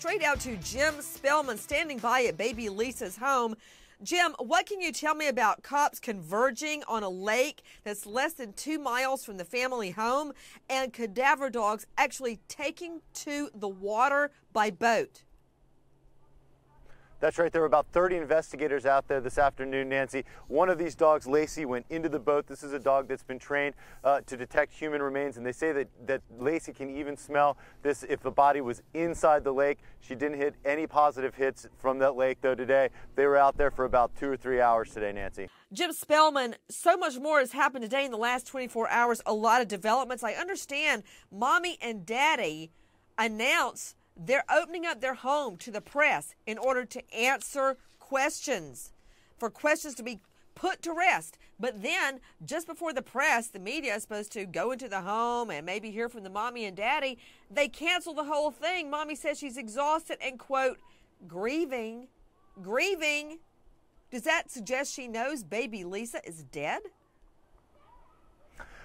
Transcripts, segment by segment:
straight out to Jim Spellman standing by at baby Lisa's home. Jim, what can you tell me about cops converging on a lake that's less than 2 miles from the family home and cadaver dogs actually taking to the water by boat? That's right. There were about 30 investigators out there this afternoon, Nancy. One of these dogs, Lacey, went into the boat. This is a dog that's been trained to detect human remains, and they say that Lacey can even smell this if the body was inside the lake. She didn't hit any positive hits from that lake, though, today. They were out there for about 2 or 3 hours today, Nancy. Jim Spellman, so much more has happened today in the last 24 hours, a lot of developments. I understand Mommy and Daddy announced they're opening up their home to the press in order to answer questions, for questions to be put to rest. But then, just before the press, the media is supposed to go into the home and maybe hear from the mommy and daddy. They cancel the whole thing. Mommy says she's exhausted and, quote, grieving. Grieving? Does that suggest she knows baby Lisa is dead?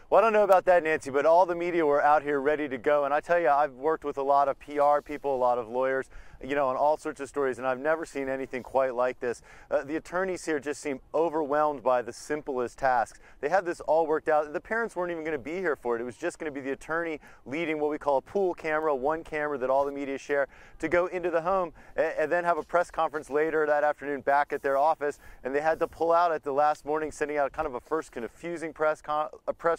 Well, I don't know about that, Nancy, but all the media were out here ready to go. And I tell you, I've worked with a lot of PR people, a lot of lawyers, on all sorts of stories, and I've never seen anything quite like this. The attorneys here just seem overwhelmed by the simplest tasks. They had this all worked out. The parents weren't even going to be here for it. It was just going to be the attorney leading what we call a pool camera, one camera that all the media share, to go into the home and then have a press conference later that afternoon back at their office. And they had to pull out at the last morning, sending out kind of a first confusing press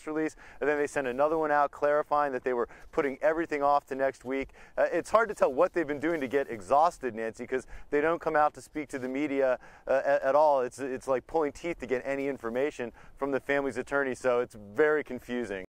release, and then they sent another one out clarifying that they were putting everything off to next week. It's hard to tell what they've been doing to get exhausted, Nancy, because they don't come out to speak to the media at all. It's like pulling teeth to get any information from the family's attorney, so it's very confusing.